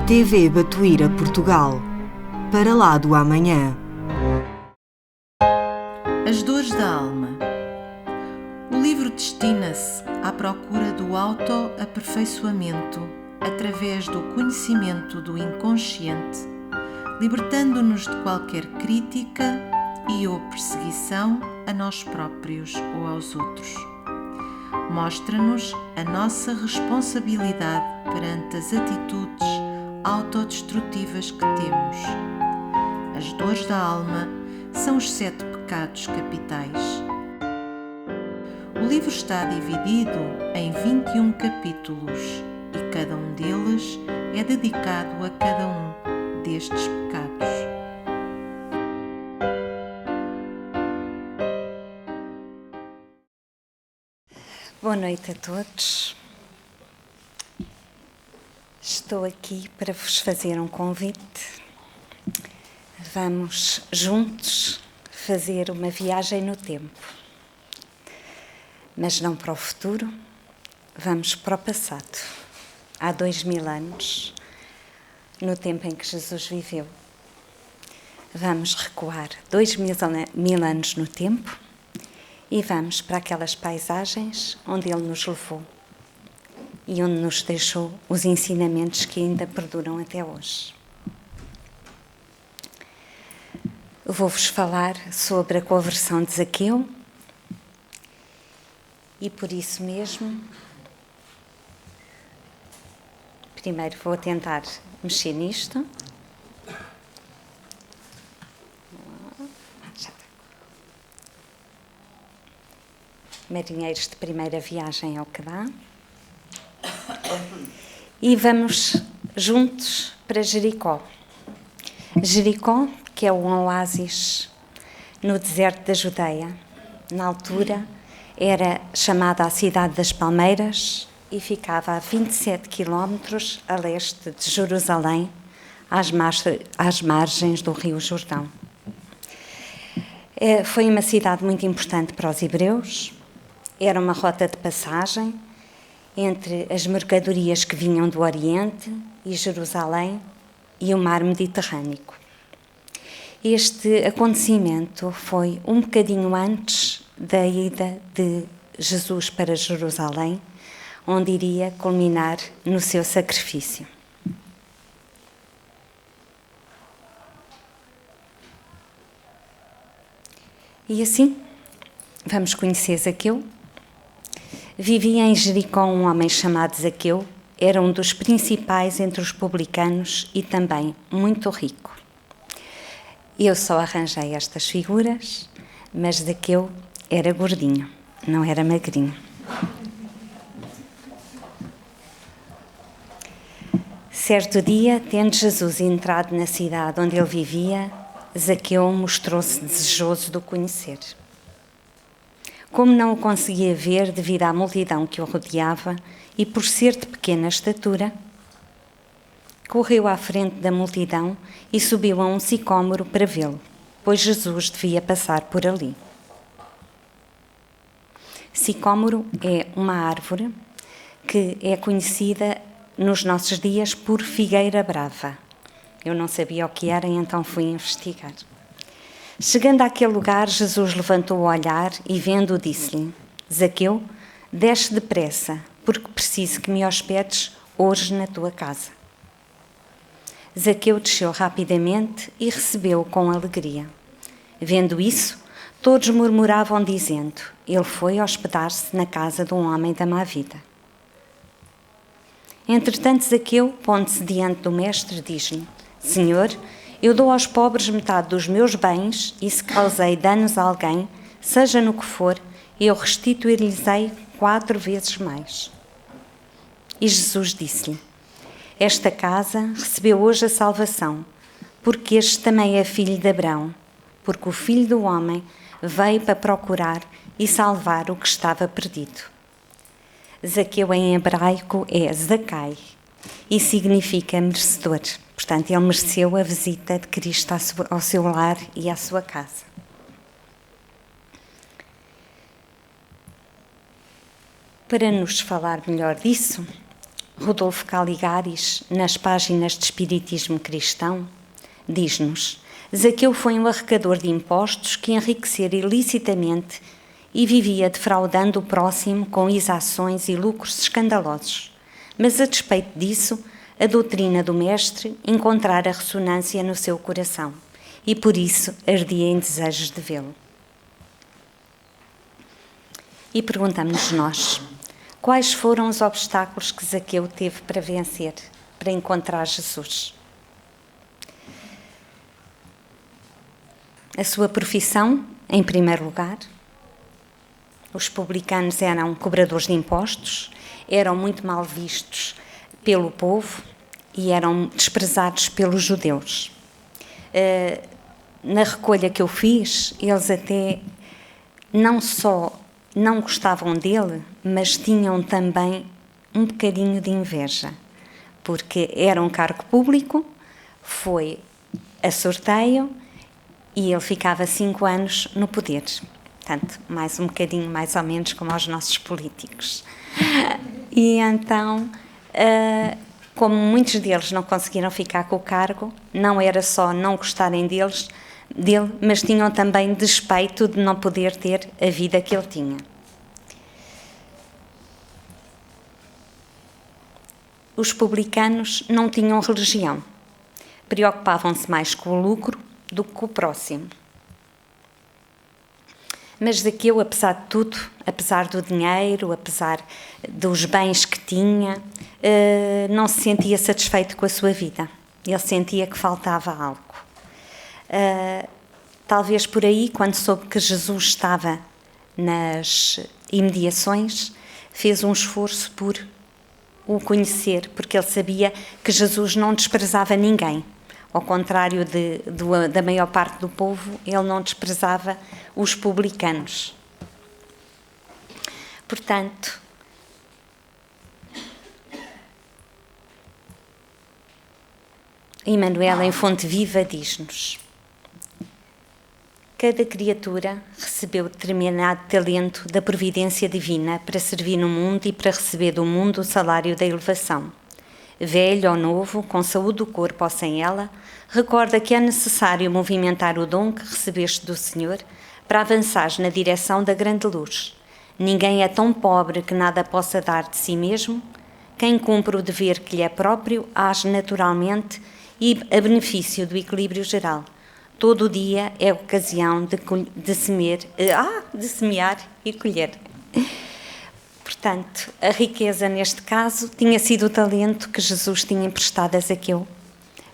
TV Batuíra Portugal. Para lá do amanhã. As dores da alma. O livro destina-se à procura do autoaperfeiçoamento através do conhecimento do inconsciente, libertando-nos de qualquer crítica e ou perseguição a nós próprios ou aos outros. Mostra-nos a nossa responsabilidade perante as atitudes autodestrutivas que temos. As dores da alma são os 7 pecados capitais. O livro está dividido em 21 capítulos e cada um deles é dedicado a cada um destes pecados. Boa noite a todos. Estou aqui para vos fazer um convite. Vamos juntos fazer uma viagem no tempo. Mas não para o futuro, vamos para o passado. Há 2000 anos, no tempo em que Jesus viveu. Vamos recuar 2000 anos no tempo e vamos para aquelas paisagens onde Ele nos levou e onde nos deixou os ensinamentos que ainda perduram até hoje. Vou-vos falar sobre a conversão de Zaqueu e por isso mesmo, primeiro vou tentar mexer nisto. Marinheiros de primeira viagem é o que dá. E vamos juntos para Jericó. Jericó, que é um oásis no deserto da Judeia. Na altura era chamada a Cidade das Palmeiras e ficava a 27 quilómetros a leste de Jerusalém, às margens do Rio Jordão. Foi uma cidade muito importante para os hebreus. Era uma rota de passagem entre as mercadorias que vinham do Oriente e Jerusalém e o mar Mediterrâneo. Este acontecimento foi um bocadinho antes da ida de Jesus para Jerusalém, onde iria culminar no seu sacrifício. E assim, vamos conhecer Zaqueu. Vivia em Jericó um homem chamado Zaqueu, era um dos principais entre os publicanos e também muito rico. Eu só arranjei estas figuras, mas Zaqueu era gordinho, não era magrinho. Certo dia, tendo Jesus entrado na cidade onde ele vivia, Zaqueu mostrou-se desejoso de o conhecer. Como não o conseguia ver devido à multidão que o rodeava e por ser de pequena estatura, correu à frente da multidão e subiu a um sicômoro para vê-lo, pois Jesus devia passar por ali. Sicômoro é uma árvore que é conhecida nos nossos dias por figueira brava. Eu não sabia o que era, então fui investigar. Chegando àquele lugar, Jesus levantou o olhar e, vendo-o, disse-lhe: Zaqueu, desce depressa, porque preciso que me hospedes hoje na tua casa. Zaqueu desceu rapidamente e recebeu-o com alegria. Vendo isso, todos murmuravam, dizendo: ele foi hospedar-se na casa de um homem da má vida. Entretanto, Zaqueu, pondo-se diante do mestre, diz-lhe: Senhor, eu dou aos pobres metade dos meus bens, e se causei danos a alguém, seja no que for, eu restituir-lhes-ei 4 vezes mais. E Jesus disse-lhe: Esta casa recebeu hoje a salvação, porque este também é filho de Abraão, porque o Filho do Homem veio para procurar e salvar o que estava perdido. Zaqueu em hebraico é Zacai e significa merecedor. Portanto, ele mereceu a visita de Cristo ao seu lar e à sua casa. Para nos falar melhor disso, Rodolfo Caligaris, nas páginas de Espiritismo Cristão, diz-nos: Zaqueu foi um arrecadador de impostos que enriquecera ilicitamente e vivia defraudando o próximo com exações e lucros escandalosos. Mas, a despeito disso, a doutrina do Mestre encontrara ressonância no seu coração e, por isso, ardia em desejos de vê-lo. E perguntamos nós: quais foram os obstáculos que Zaqueu teve para vencer, para encontrar Jesus? A sua profissão, em primeiro lugar. Os publicanos eram cobradores de impostos, eram muito mal vistos pelo povo e eram desprezados pelos judeus. Na recolha que eu fiz, eles até não só não gostavam dele, mas tinham também um bocadinho de inveja, porque era um cargo público, foi a sorteio e ele ficava 5 anos no poder. Portanto, mais um bocadinho, mais ou menos, como os nossos políticos. E então, como muitos deles não conseguiram ficar com o cargo, não era só não gostarem dele, mas tinham também despeito de não poder ter a vida que ele tinha. Os publicanos não tinham religião, preocupavam-se mais com o lucro do que com o próximo. Mas Zaqueu, apesar de tudo, apesar do dinheiro, apesar dos bens que tinha, não se sentia satisfeito com a sua vida. Ele sentia que faltava algo. Talvez por aí, quando soube que Jesus estava nas imediações, fez um esforço por o conhecer, porque ele sabia que Jesus não desprezava ninguém. Ao contrário da maior parte do povo, ele não desprezava os publicanos. Portanto, Emmanuel, em Fonte Viva, diz-nos: cada criatura recebeu determinado talento da providência divina para servir no mundo e para receber do mundo o salário da elevação. Velho ou novo, com saúde do corpo ou sem ela, recorda que é necessário movimentar o dom que recebeste do Senhor para avançares na direção da grande luz. Ninguém é tão pobre que nada possa dar de si mesmo. Quem cumpre o dever que lhe é próprio, age naturalmente e a benefício do equilíbrio geral. Todo o dia é ocasião de semear e colher. Portanto, a riqueza neste caso tinha sido o talento que Jesus tinha emprestado a Zaqueu,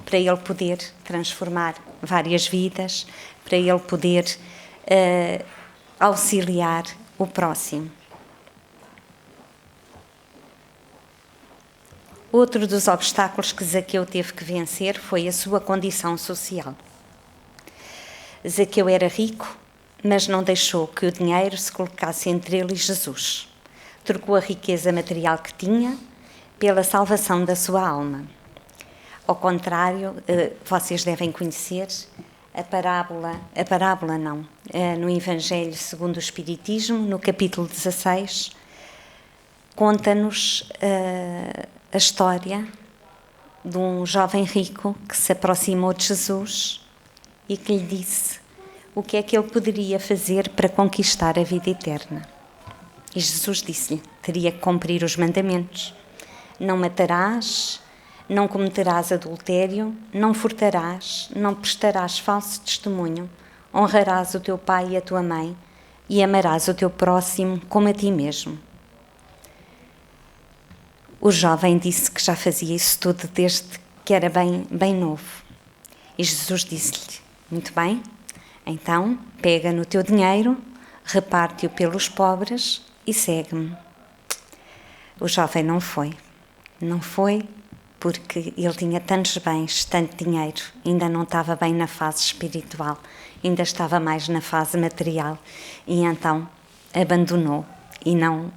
para ele poder transformar várias vidas, para ele poder auxiliar o próximo. Outro dos obstáculos que Zaqueu teve que vencer foi a sua condição social. Zaqueu era rico, mas não deixou que o dinheiro se colocasse entre ele e Jesus. Trocou a riqueza material que tinha pela salvação da sua alma. Ao contrário, vocês devem conhecer no Evangelho segundo o Espiritismo, no capítulo 16, conta-nos a história de um jovem rico que se aproximou de Jesus e que lhe disse o que é que ele poderia fazer para conquistar a vida eterna. E Jesus disse-lhe, teria que cumprir os mandamentos. Não matarás, não cometerás adultério, não furtarás, não prestarás falso testemunho, honrarás o teu pai e a tua mãe e amarás o teu próximo como a ti mesmo. O jovem disse que já fazia isso tudo desde que era bem novo. E Jesus disse-lhe, muito bem, então pega no teu dinheiro, reparte-o pelos pobres e segue-me. O jovem não foi porque ele tinha tantos bens, tanto dinheiro, ainda não estava bem na fase espiritual, ainda estava mais na fase material e então abandonou e não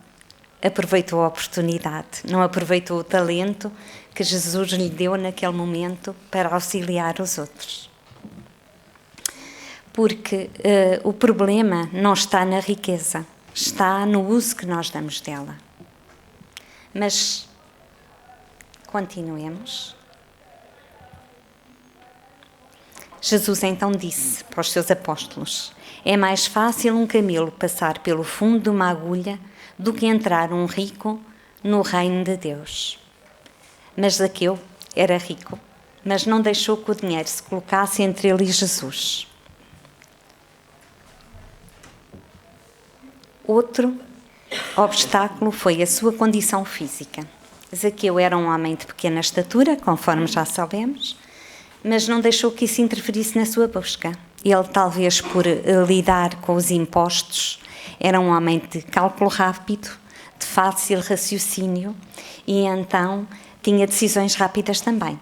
aproveitou a oportunidade, não aproveitou o talento que Jesus lhe deu naquele momento para auxiliar os outros. Porque o problema não está na riqueza, está no uso que nós damos dela. Mas Continuemos. Jesus então disse para os seus apóstolos: é mais fácil um camelo passar pelo fundo de uma agulha do que entrar um rico no reino de Deus. Mas Zaqueu era rico, mas não deixou que o dinheiro se colocasse entre ele e Jesus. Outro obstáculo foi a sua condição física. Zaqueu era um homem de pequena estatura, conforme já sabemos, mas não deixou que isso interferisse na sua busca. Ele, talvez por lidar com os impostos, era um homem de cálculo rápido, de fácil raciocínio, e então tinha decisões rápidas também.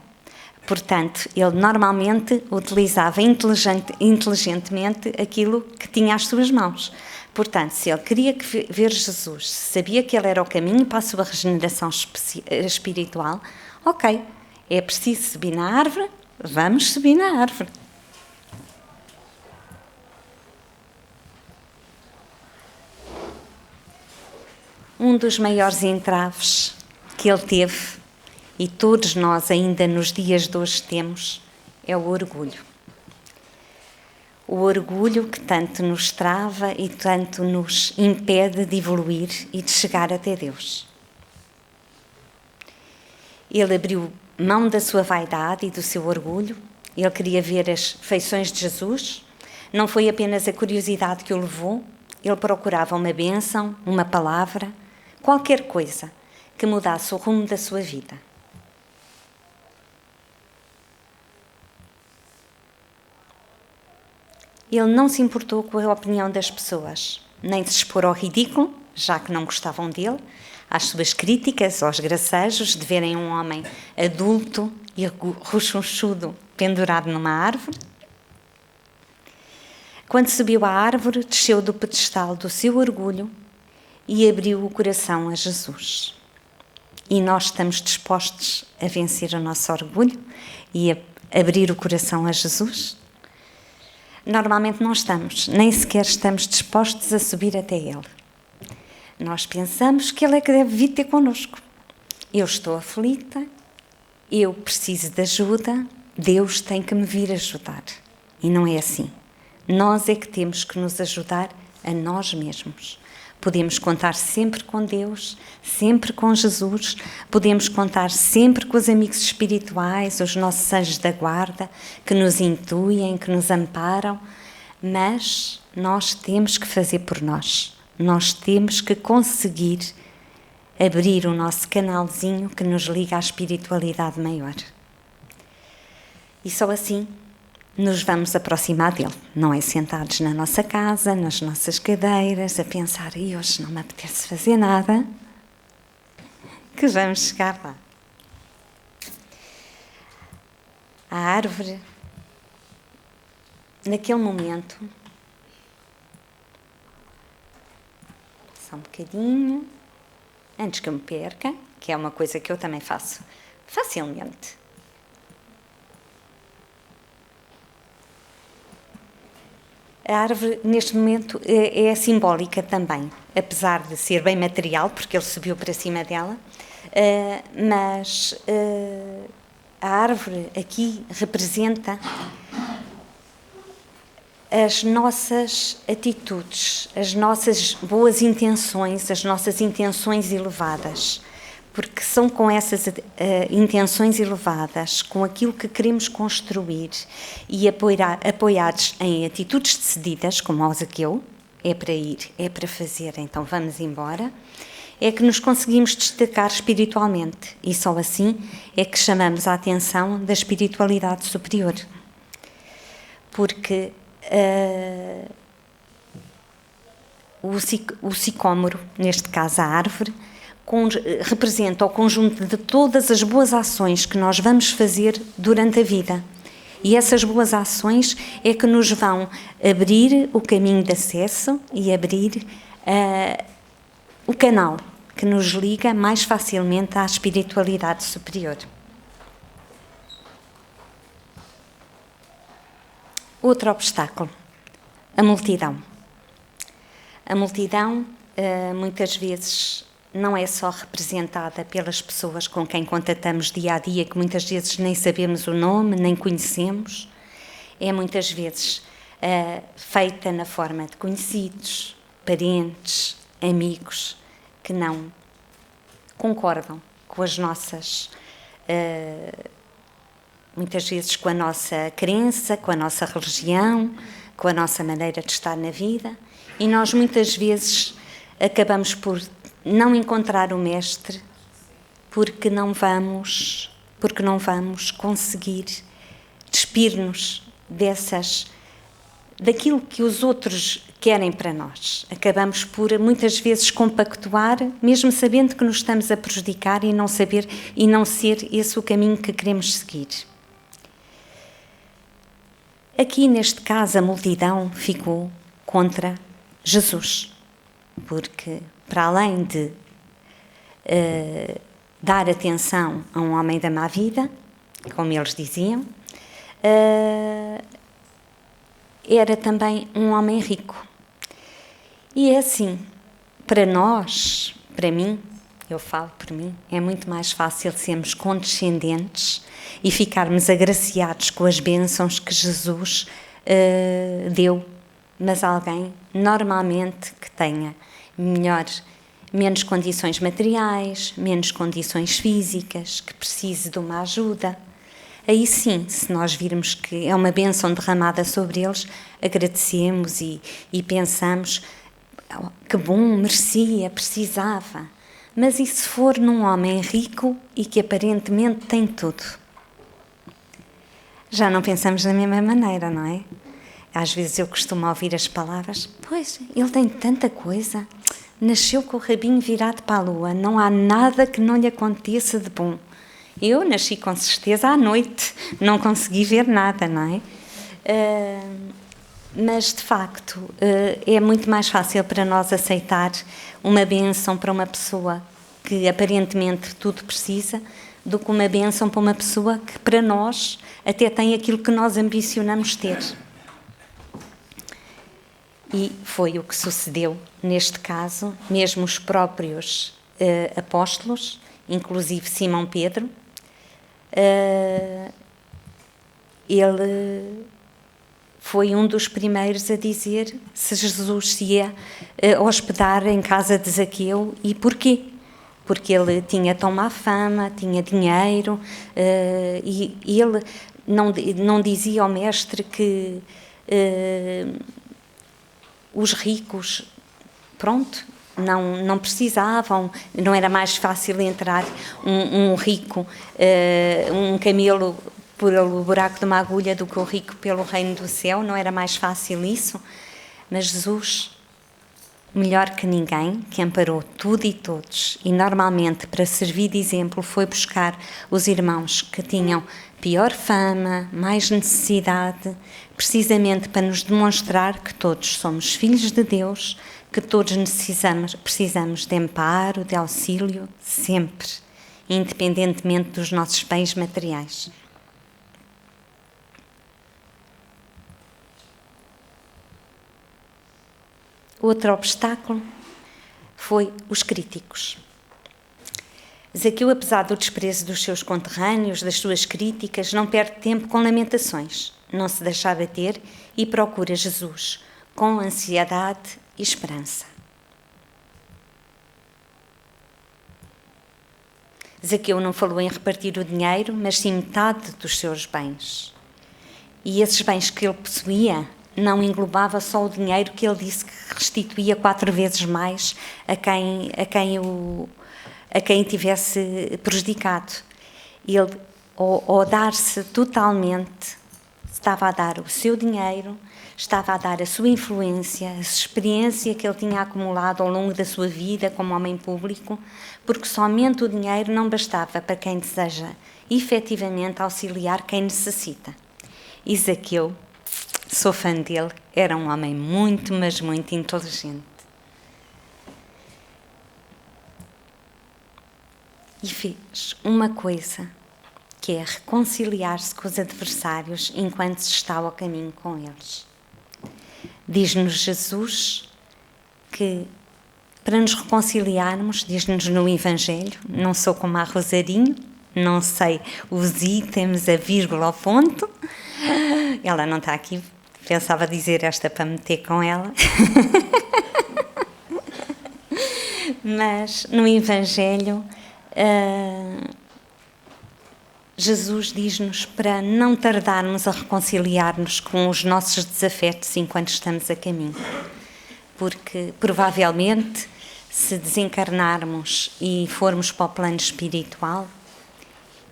Portanto, ele normalmente utilizava inteligentemente aquilo que tinha às suas mãos. Portanto, se ele queria ver Jesus, se sabia que ele era o caminho para a sua regeneração espiritual, ok, é preciso subir na árvore, vamos subir na árvore. Um dos maiores entraves que ele teve, e todos nós ainda nos dias de hoje temos, é o orgulho. O orgulho que tanto nos trava e tanto nos impede de evoluir e de chegar até Deus. Ele abriu mão da sua vaidade e do seu orgulho. Ele queria ver as feições de Jesus. Não foi apenas a curiosidade que o levou. Ele procurava uma bênção, uma palavra, qualquer coisa que mudasse o rumo da sua vida. Ele não se importou com a opinião das pessoas, nem de se expor ao ridículo, já que não gostavam dele, às suas críticas, aos gracejos de verem um homem adulto e rochunchudo pendurado numa árvore. Quando subiu à árvore, desceu do pedestal do seu orgulho e abriu o coração a Jesus. E nós estamos dispostos a vencer o nosso orgulho e a abrir o coração a Jesus? Normalmente não estamos, nem sequer estamos dispostos a subir até Ele. Nós pensamos que Ele é que deve vir ter connosco. Eu estou aflita, eu preciso de ajuda, Deus tem que me vir ajudar. E não é assim. Nós é que temos que nos ajudar a nós mesmos. Podemos contar sempre com Deus, sempre com Jesus, podemos contar sempre com os amigos espirituais, os nossos anjos da guarda, que nos intuem, que nos amparam, mas nós temos que fazer por nós. Nós temos que conseguir abrir o nosso canalzinho que nos liga à espiritualidade maior. E só assim nos vamos aproximar dele, não é sentados na nossa casa, nas nossas cadeiras, a pensar, e hoje não me apetece fazer nada, que vamos chegar lá. A árvore, naquele momento, só um bocadinho, antes que eu me perca, que é uma coisa que eu também faço facilmente. A árvore, neste momento, é simbólica também, apesar de ser bem material, porque ele subiu para cima dela, mas a árvore aqui representa as nossas atitudes, as nossas boas intenções, as nossas intenções elevadas, porque são com essas intenções elevadas, com aquilo que queremos construir e apoiados em atitudes decididas, como o Zaqueu, é para ir, é para fazer, então vamos embora, é que nos conseguimos destacar espiritualmente e só assim é que chamamos a atenção da espiritualidade superior. Porque o sicômoro, neste caso a árvore, representa o conjunto de todas as boas ações que nós vamos fazer durante a vida. E essas boas ações é que nos vão abrir o caminho de acesso e abrir o canal que nos liga mais facilmente à espiritualidade superior. Outro obstáculo, a multidão. A multidão muitas vezes não é só representada pelas pessoas com quem contatamos dia a dia, que muitas vezes nem sabemos o nome, nem conhecemos. É muitas vezes feita na forma de conhecidos, parentes, amigos, que não concordam com as nossas, muitas vezes com a nossa crença, com a nossa religião, com a nossa maneira de estar na vida, e nós muitas vezes acabamos por não encontrar o Mestre porque não vamos conseguir despir-nos daquilo que os outros querem para nós. Acabamos por muitas vezes compactuar, mesmo sabendo que nos estamos a prejudicar, e não saber e não ser esse o caminho que queremos seguir. Aqui neste caso a multidão ficou contra Jesus, porque para além de dar atenção a um homem da má vida, como eles diziam, era também um homem rico. E é assim, para nós, para mim, eu falo por mim, é muito mais fácil sermos condescendentes e ficarmos agraciados com as bênçãos que Jesus deu, mas alguém normalmente que tenha menos condições materiais, menos condições físicas, que precise de uma ajuda. Aí sim, se nós virmos que é uma bênção derramada sobre eles, agradecemos e pensamos que bom, merecia, precisava. Mas e se for num homem rico e que aparentemente tem tudo? Já não pensamos da mesma maneira, não é? Às vezes eu costumo ouvir as palavras: pois, ele tem tanta coisa, nasceu com o rabinho virado para a lua, não há nada que não lhe aconteça de bom. Eu nasci com certeza à noite, não consegui ver nada, não é? Mas, de facto, é muito mais fácil para nós aceitar uma bênção para uma pessoa que aparentemente tudo precisa, do que uma bênção para uma pessoa que, para nós, até tem aquilo que nós ambicionamos ter. E foi o que sucedeu neste caso, mesmo os próprios apóstolos, inclusive Simão Pedro, ele foi um dos primeiros a dizer se Jesus se ia hospedar em casa de Zaqueu. E porquê? Porque ele tinha tão má fama, tinha dinheiro, e ele não dizia ao mestre que os ricos, pronto, não precisavam, não era mais fácil entrar um rico, um camelo pelo buraco de uma agulha do que o rico pelo reino do céu, não era mais fácil isso? Mas Jesus, melhor que ninguém, que amparou tudo e todos, e normalmente para servir de exemplo foi buscar os irmãos que tinham pior fama, mais necessidade, precisamente para nos demonstrar que todos somos filhos de Deus, que todos precisamos de amparo, de auxílio, sempre, independentemente dos nossos bens materiais. Outro obstáculo foi os críticos. Zaqueu, apesar do desprezo dos seus conterrâneos, das suas críticas, não perde tempo com lamentações, não se deixa abater e procura Jesus com ansiedade e esperança. Zaqueu não falou em repartir o dinheiro, mas sim metade dos seus bens. E esses bens que ele possuía não englobava só o dinheiro que ele disse que restituía 4 vezes mais a quem tivesse prejudicado. Ele, ao dar-se totalmente, estava a dar o seu dinheiro, estava a dar a sua influência, a experiência que ele tinha acumulado ao longo da sua vida como homem público, porque somente o dinheiro não bastava para quem deseja efetivamente auxiliar quem necessita. E Zaqueu, sou fã dele, era um homem muito, mas muito inteligente. E fez uma coisa, que é reconciliar-se com os adversários enquanto se está ao caminho com eles. Diz-nos Jesus que para nos reconciliarmos, diz-nos no Evangelho, não sou como a Rosarinho, não sei os itens, a vírgula, o ponto. Ela não está aqui, pensava dizer esta para meter com ela. Mas no Evangelho, Jesus diz-nos para não tardarmos a reconciliar-nos com os nossos desafetos enquanto estamos a caminho. Porque, provavelmente, se desencarnarmos e formos para o plano espiritual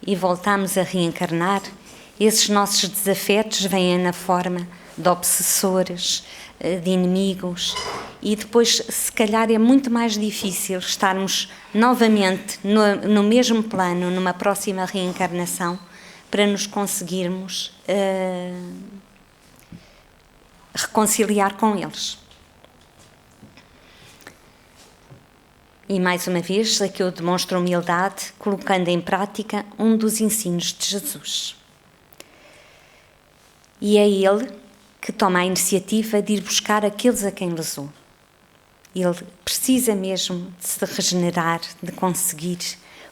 e voltarmos a reencarnar, esses nossos desafetos vêm na forma de obsessores, de inimigos, e depois, se calhar, é muito mais difícil estarmos novamente no mesmo plano, numa próxima reencarnação, para nos conseguirmos reconciliar com eles. E, mais uma vez, aqui eu demonstro humildade, colocando em prática um dos ensinos de Jesus. E é Ele que toma a iniciativa de ir buscar aqueles a quem lesou. Ele precisa mesmo de se regenerar, de conseguir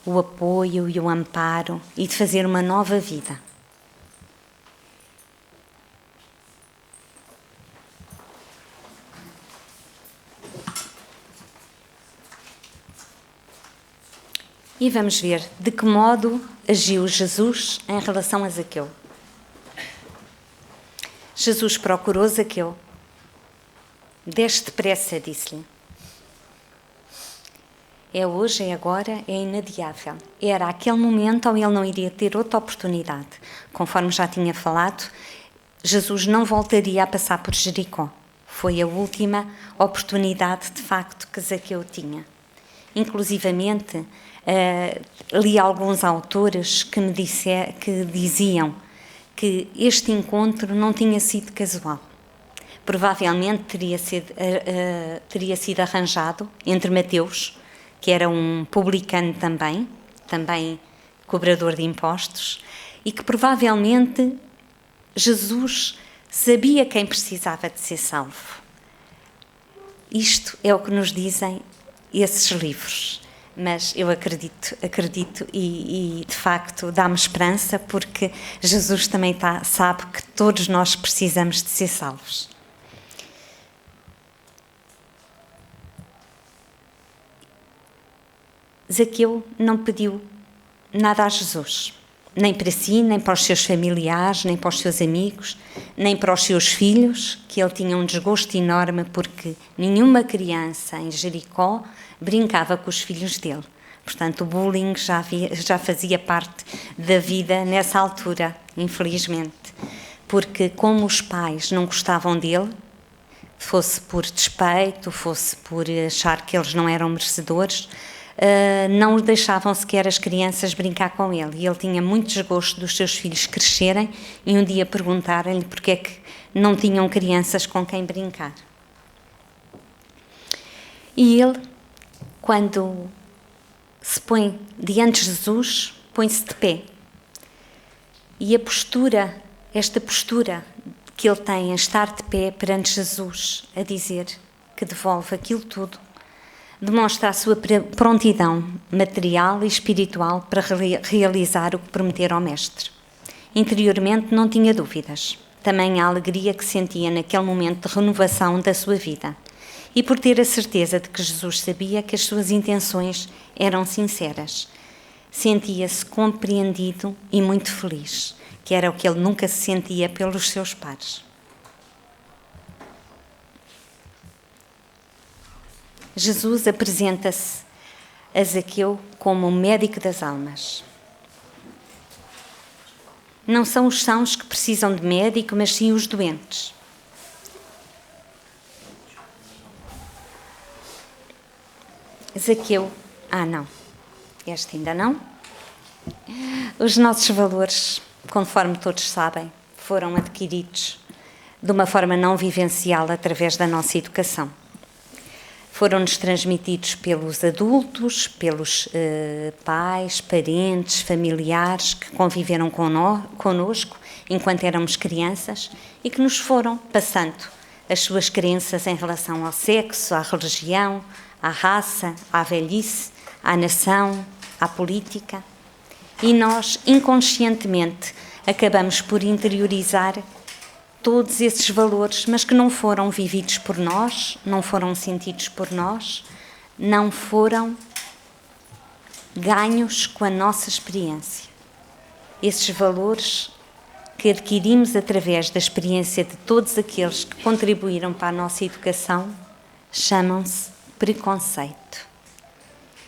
o apoio e o amparo e de fazer uma nova vida. E vamos ver de que modo agiu Jesus em relação a Zaqueu. Jesus procurou Zaqueu. Desce depressa, disse-lhe. É hoje, é agora, é inadiável. Era aquele momento onde ele não iria ter outra oportunidade. Conforme já tinha falado, Jesus não voltaria a passar por Jericó. Foi a última oportunidade, de facto, que Zaqueu tinha. Inclusivamente, li alguns autores que diziam que este encontro não tinha sido casual. Provavelmente teria sido arranjado entre Mateus, que era um publicano também cobrador de impostos, e que provavelmente Jesus sabia quem precisava de ser salvo. Isto é o que nos dizem esses livros. Mas eu acredito e de facto dá-me esperança, porque Jesus também sabe que todos nós precisamos de ser salvos. Zaqueu não pediu nada a Jesus, nem para si, nem para os seus familiares, nem para os seus amigos, nem para os seus filhos, que ele tinha um desgosto enorme porque nenhuma criança em Jericó brincava com os filhos dele. Portanto, o bullying já fazia parte da vida nessa altura, infelizmente. Porque como os pais não gostavam dele, fosse por despeito, fosse por achar que eles não eram merecedores, não deixavam sequer as crianças brincar com ele. E ele tinha muito desgosto dos seus filhos crescerem e um dia perguntarem-lhe porque é que não tinham crianças com quem brincar. E ele, quando se põe diante de Jesus, põe-se de pé. E esta postura que ele tem a estar de pé perante Jesus, a dizer que devolve aquilo tudo, demonstra a sua prontidão material e espiritual para realizar o que prometera ao Mestre. Interiormente não tinha dúvidas, também a alegria que sentia naquele momento de renovação da sua vida, e por ter a certeza de que Jesus sabia que as suas intenções eram sinceras. Sentia-se compreendido e muito feliz, que era o que ele nunca se sentia pelos seus pares. Jesus apresenta-se a Zaqueu como o médico das almas. Não são os sãos que precisam de médico, mas sim os doentes. Zaqueu, não, este ainda não. Os nossos valores, conforme todos sabem, foram adquiridos de uma forma não vivencial através da nossa educação. Foram-nos transmitidos pelos adultos, pelos pais, parentes, familiares que conviveram connosco enquanto éramos crianças e que nos foram passando as suas crenças em relação ao sexo, à religião, à raça, à velhice, à nação, à política. E nós, inconscientemente, acabamos por interiorizar todos esses valores, mas que não foram vividos por nós, não foram sentidos por nós, não foram ganhos com a nossa experiência. Esses valores que adquirimos através da experiência de todos aqueles que contribuíram para a nossa educação chamam-se preconceito.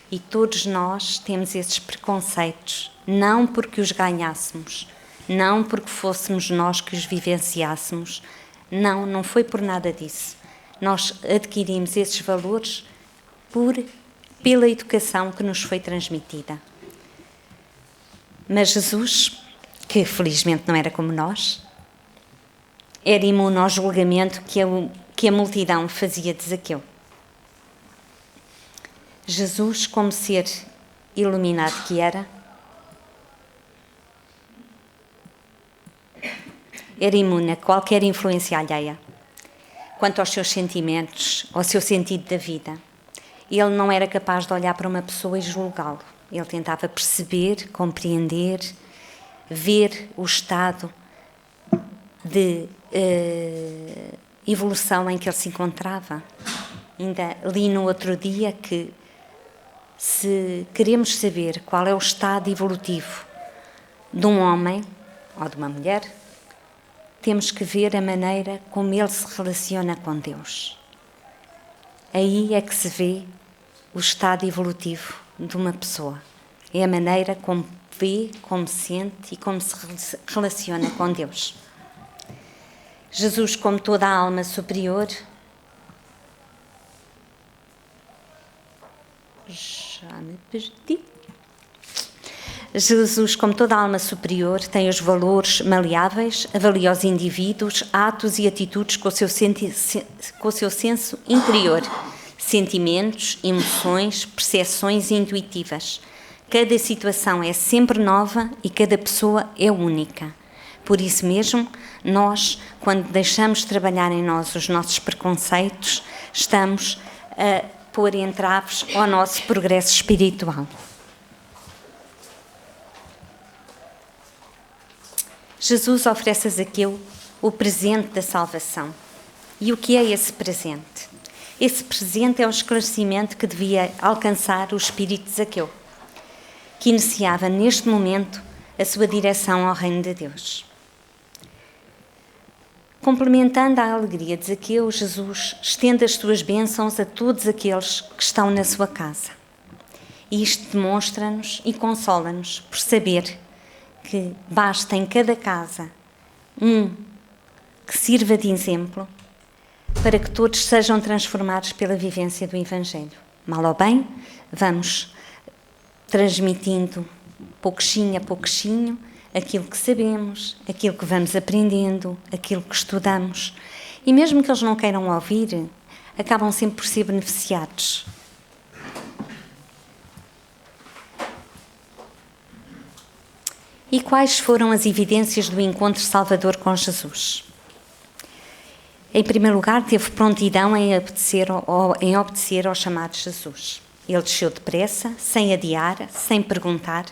E todos nós temos esses preconceitos, não porque os ganhássemos, não porque fôssemos nós que os vivenciássemos, não foi por nada disso. Nós adquirimos esses valores pela educação que nos foi transmitida. Mas Jesus, que felizmente não era como nós, era imune ao julgamento que a multidão fazia de Zaqueu. Jesus, como ser iluminado que era imune a qualquer influência alheia quanto aos seus sentimentos, ao seu sentido da vida. Ele não era capaz de olhar para uma pessoa e julgá-lo. Ele tentava perceber, compreender, ver o estado de evolução em que ele se encontrava. Ainda li no outro dia que, se queremos saber qual é o estado evolutivo de um homem ou de uma mulher, temos que ver a maneira como ele se relaciona com Deus. Aí é que se vê o estado evolutivo de uma pessoa. É a maneira como vê, como sente e como se relaciona com Deus. Jesus, como toda a alma superior, Jesus, como toda a alma superior, tem os valores maleáveis, avalia os indivíduos, atos e atitudes com o seu senso interior, sentimentos, emoções, percepções intuitivas. Cada situação é sempre nova e cada pessoa é única. Por isso mesmo, nós, quando deixamos trabalhar em nós os nossos preconceitos, estamos a pôr entraves ao nosso progresso espiritual. Jesus oferece a Zaqueu o presente da salvação. E o que é esse presente? Esse presente é o esclarecimento que devia alcançar o espírito de Zaqueu, que iniciava neste momento a sua direção ao reino de Deus. Complementando a alegria de Zaqueu, Jesus estende as suas bênçãos a todos aqueles que estão na sua casa. E isto demonstra-nos e consola-nos por saber que basta em cada casa que sirva de exemplo para que todos sejam transformados pela vivência do Evangelho. Mal ou bem, vamos transmitindo pouquinho a pouquinho aquilo que sabemos, aquilo que vamos aprendendo, aquilo que estudamos. E mesmo que eles não queiram ouvir, acabam sempre por ser beneficiados. E quais foram as evidências do encontro salvador com Jesus? Em primeiro lugar, teve prontidão em obedecer ao chamado de Jesus. Ele desceu depressa, sem adiar, sem perguntar.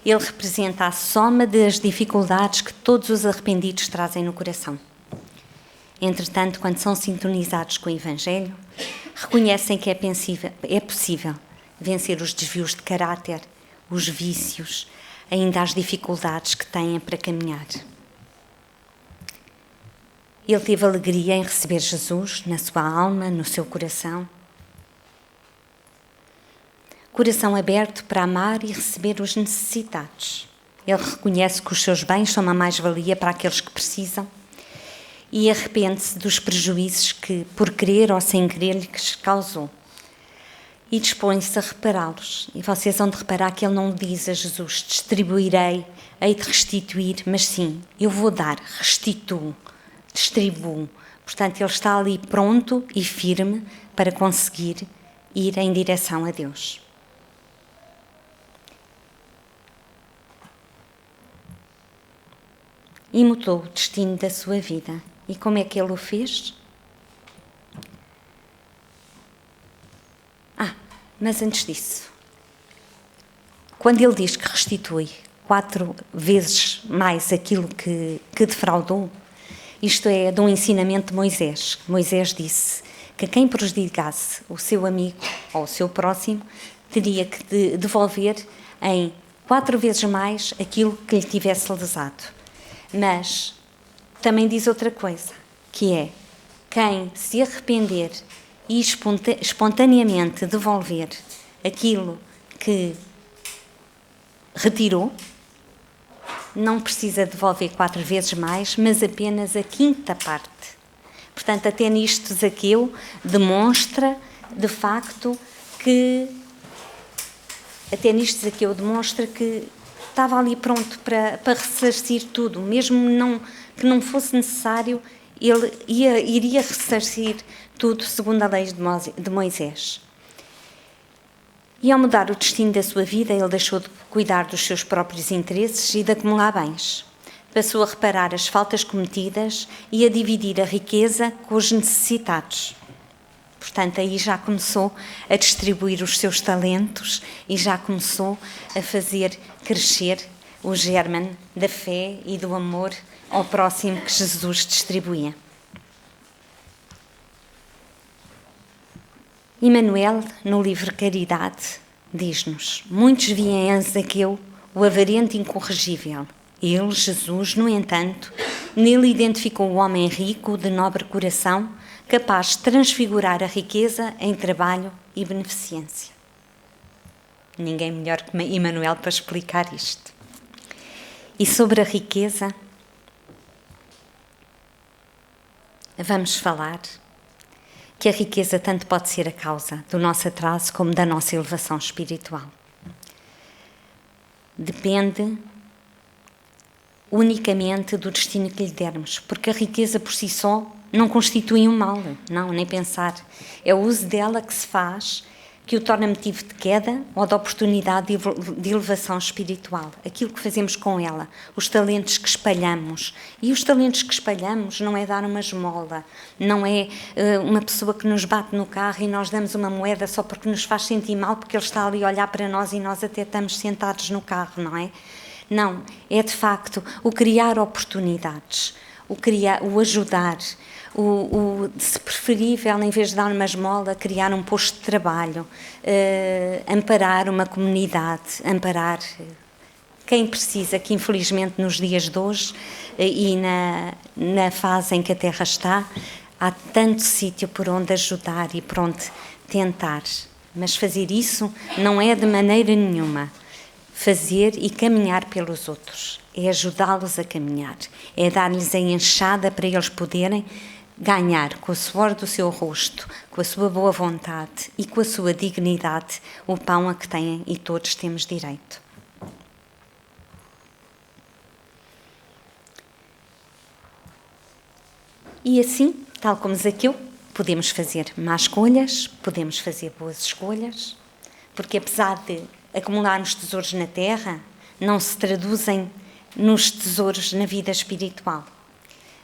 Ele representa a soma das dificuldades que todos os arrependidos trazem no coração. Entretanto, quando são sintonizados com o Evangelho, reconhecem que é possível vencer os desvios de caráter, os vícios, ainda as dificuldades que têm para caminhar. Ele teve alegria em receber Jesus na sua alma, no seu coração. Coração aberto para amar e receber os necessitados. Ele reconhece que os seus bens são uma mais-valia para aqueles que precisam e arrepende-se dos prejuízos que, por querer ou sem querer, lhes causou. E dispõe-se a repará-los. E vocês vão de reparar que ele não diz a Jesus: distribuirei, hei de restituir, mas sim, eu vou dar, restituo, distribuo. Portanto, ele está ali pronto e firme para conseguir ir em direção a Deus. E mudou o destino da sua vida. E como é que ele o fez? Mas antes disso, quando ele diz que restitui 4 vezes mais aquilo que defraudou, isto é de um ensinamento de Moisés. Moisés disse que quem prejudicasse o seu amigo ou o seu próximo teria que devolver em 4 vezes mais aquilo que lhe tivesse lesado. Mas também diz outra coisa, que é quem se arrepender e espontaneamente devolver aquilo que retirou, não precisa devolver 4 vezes mais, mas apenas a 5ª parte. Portanto, até nisto Zaqueu demonstra, de facto, que estava ali pronto para ressarcir tudo, mesmo que não fosse necessário, ele iria ressarcir tudo segundo a lei de Moisés. E ao mudar o destino da sua vida, ele deixou de cuidar dos seus próprios interesses e de acumular bens. Passou a reparar as faltas cometidas e a dividir a riqueza com os necessitados. Portanto, aí já começou a distribuir os seus talentos e já começou a fazer crescer o germe da fé e do amor ao próximo que Jesus distribuía. Emmanuel, no livro Caridade, diz-nos: muitos viem a Zaqueu, o avarento incorrigível. Ele, Jesus, no entanto, nele identificou o homem rico, de nobre coração, capaz de transfigurar a riqueza em trabalho e beneficência. Ninguém melhor que Emmanuel para explicar isto. E sobre a riqueza, vamos falar que a riqueza tanto pode ser a causa do nosso atraso como da nossa elevação espiritual. Depende unicamente do destino que lhe dermos, porque a riqueza por si só não constitui um mal, não, nem pensar. É o uso dela que se faz, que o torna motivo de queda ou de oportunidade de elevação espiritual. Aquilo que fazemos com ela, os talentos que espalhamos. E os talentos que espalhamos não é dar uma esmola, não é uma pessoa que nos bate no carro e nós damos uma moeda só porque nos faz sentir mal, porque ele está ali a olhar para nós e nós até estamos sentados no carro, não é? Não, é de facto o criar oportunidades, o ajudar, se preferível, em vez de dar uma esmola, criar um posto de trabalho, amparar uma comunidade, amparar quem precisa, que infelizmente nos dias de hoje e na fase em que a Terra está, há tanto sítio por onde ajudar e por onde tentar. Mas fazer isso não é de maneira nenhuma fazer e caminhar pelos outros, é ajudá-los a caminhar, é dar-lhes a enxada para eles poderem ganhar com o suor do seu rosto, com a sua boa vontade e com a sua dignidade o pão a que têm e todos temos direito. E assim, tal como Zaqueu, podemos fazer más escolhas, podemos fazer boas escolhas, porque apesar de acumularmos tesouros na terra, não se traduzem nos tesouros na vida espiritual.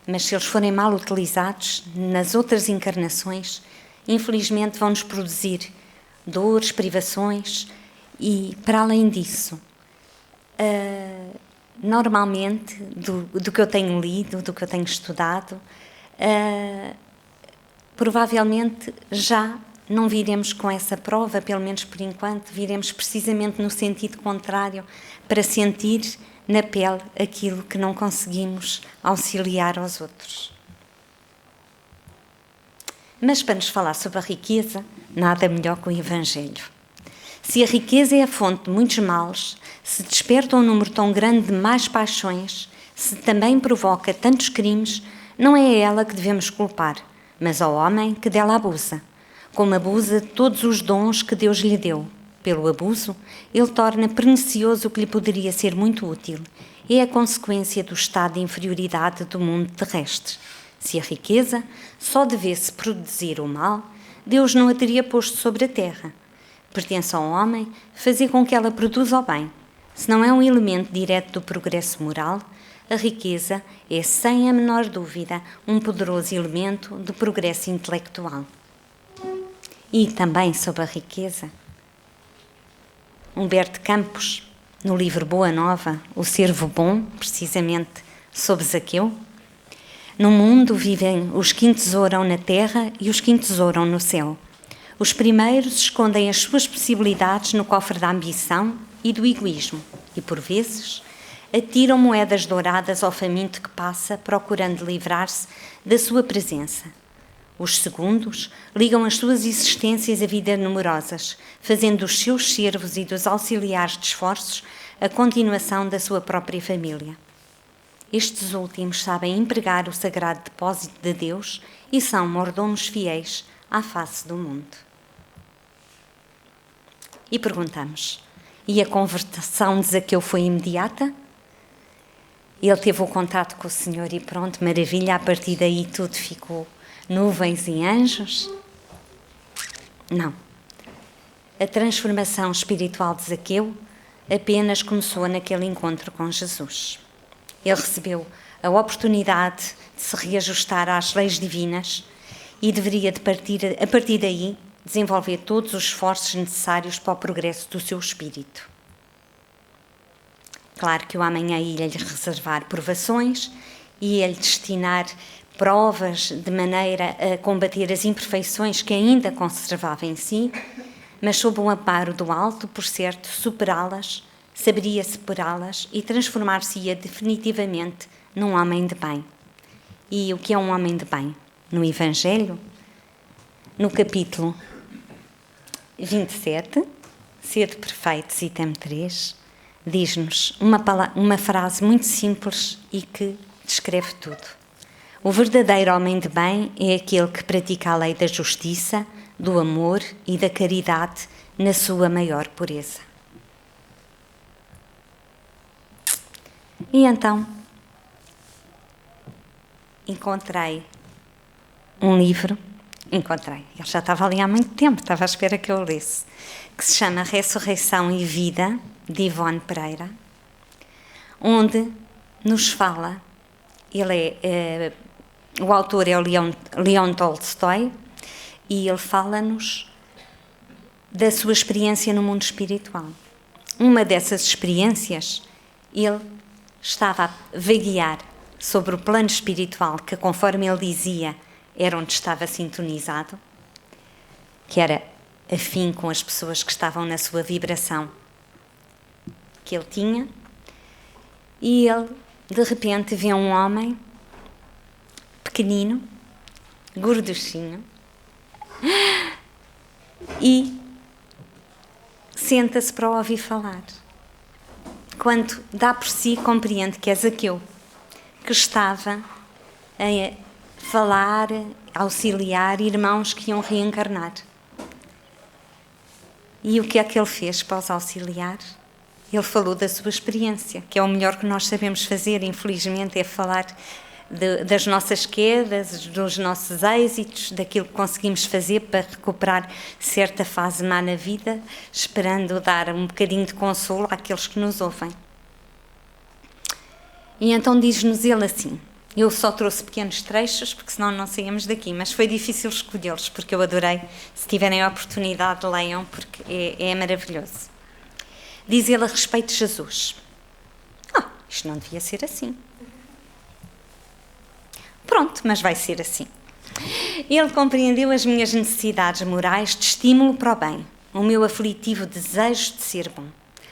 Mas se eles forem mal utilizados nas outras encarnações, infelizmente vão-nos produzir dores, privações e, para além disso, normalmente, do que eu tenho lido, do que eu tenho estudado, provavelmente já não viremos com essa prova, pelo menos por enquanto, viremos precisamente no sentido contrário, para sentir na pele aquilo que não conseguimos auxiliar aos outros. Mas para nos falar sobre a riqueza, nada melhor que o Evangelho. Se a riqueza é a fonte de muitos males, se desperta um número tão grande de más paixões, se também provoca tantos crimes, não é a ela que devemos culpar, mas ao homem que dela abusa. Como abusa todos os dons que Deus lhe deu. Pelo abuso, ele torna pernicioso o que lhe poderia ser muito útil. É a consequência do estado de inferioridade do mundo terrestre. Se a riqueza só devesse produzir o mal, Deus não a teria posto sobre a terra. Pertence ao homem fazer com que ela produza o bem. Se não é um elemento direto do progresso moral, a riqueza é, sem a menor dúvida, um poderoso elemento do progresso intelectual. E também sobre a riqueza, Humberto Campos, no livro Boa Nova, O Servo Bom, precisamente sobre Zaqueu. No mundo vivem os que entesouram na terra e os que entesouram no céu. Os primeiros escondem as suas possibilidades no cofre da ambição e do egoísmo e, por vezes, atiram moedas douradas ao faminto que passa procurando livrar-se da sua presença. Os segundos ligam as suas existências a vidas numerosas, fazendo dos seus servos e dos auxiliares de esforços a continuação da sua própria família. Estes últimos sabem empregar o sagrado depósito de Deus e são mordomos fiéis à face do mundo. E perguntamos, e a conversão de Zaqueu foi imediata? Ele teve o contato com o Senhor e pronto, maravilha, a partir daí tudo ficou nuvens e anjos? Não. A transformação espiritual de Zaqueu apenas começou naquele encontro com Jesus. Ele recebeu a oportunidade de se reajustar às leis divinas e deveria, a partir daí, desenvolver todos os esforços necessários para o progresso do seu espírito. Claro que o amanhã ia lhe reservar provações, ia lhe destinar provas de maneira a combater as imperfeições que ainda conservava em si, mas sob o amparo do alto, por certo, superá-las, saberia superá-las e transformar-se-ia definitivamente num homem de bem. E o que é um homem de bem? No Evangelho, no capítulo 27, Sede perfeitos, item 3, diz-nos uma frase muito simples e que descreve tudo. O verdadeiro homem de bem é aquele que pratica a lei da justiça, do amor e da caridade na sua maior pureza. E então, encontrei um livro, ele já estava ali há muito tempo, estava à espera que eu o lesse, que se chama Ressurreição e Vida, de Ivone Pereira, onde nos fala, o autor é o Leon Tolstói, e ele fala-nos da sua experiência no mundo espiritual. Uma dessas experiências, ele estava a vaguear sobre o plano espiritual, que, conforme ele dizia, era onde estava sintonizado, que era afim com as pessoas que estavam na sua vibração que ele tinha, e ele, de repente, vê um homem pequenino, gorduchinho, e senta-se para o ouvir falar. Quando dá por si, compreende que é Zaqueu, que estava a falar, a auxiliar irmãos que iam reencarnar. E o que é que ele fez para os auxiliar? Ele falou da sua experiência, que é o melhor que nós sabemos fazer, infelizmente, é falar das nossas quedas, dos nossos êxitos, daquilo que conseguimos fazer para recuperar certa fase má na vida, esperando dar um bocadinho de consolo àqueles que nos ouvem. E então diz-nos ele assim, eu só trouxe pequenos trechos, porque senão não saímos daqui, mas foi difícil escolhê-los, porque eu adorei. Se tiverem a oportunidade, leiam, porque é maravilhoso. Diz ele a respeito de Jesus. Isto não devia ser assim. Pronto, mas vai ser assim. Ele compreendeu as minhas necessidades morais de estímulo para o bem, o meu aflitivo desejo de ser bom.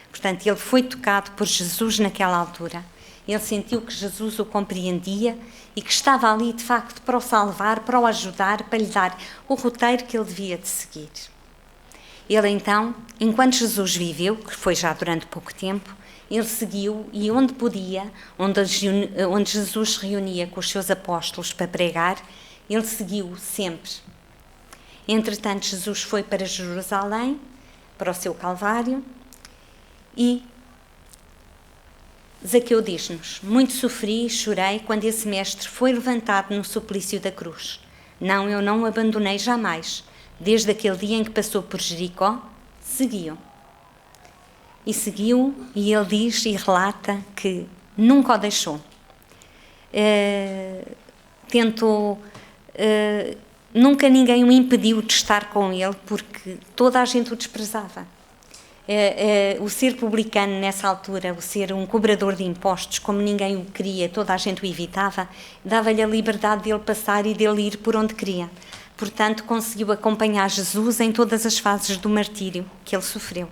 Portanto, ele foi tocado por Jesus naquela altura. Ele sentiu que Jesus o compreendia e que estava ali, de facto, para o salvar, para o ajudar, para lhe dar o roteiro que ele devia de seguir. Ele, então, enquanto Jesus viveu, que foi já durante pouco tempo, ele seguiu e onde podia, onde Jesus se reunia com os seus apóstolos para pregar, ele seguiu sempre. Entretanto, Jesus foi para Jerusalém, para o seu Calvário, e Zaqueu diz-nos, muito sofri e chorei quando esse mestre foi levantado no suplício da cruz. Não, eu não o abandonei jamais. Desde aquele dia em que passou por Jericó, seguiu. E seguiu, e ele diz e relata que nunca o deixou. Nunca ninguém o impediu de estar com ele, porque toda a gente o desprezava. O ser publicano nessa altura, o ser um cobrador de impostos, como ninguém o queria, toda a gente o evitava, dava-lhe a liberdade de ele passar e de ele ir por onde queria. Portanto, conseguiu acompanhar Jesus em todas as fases do martírio que ele sofreu.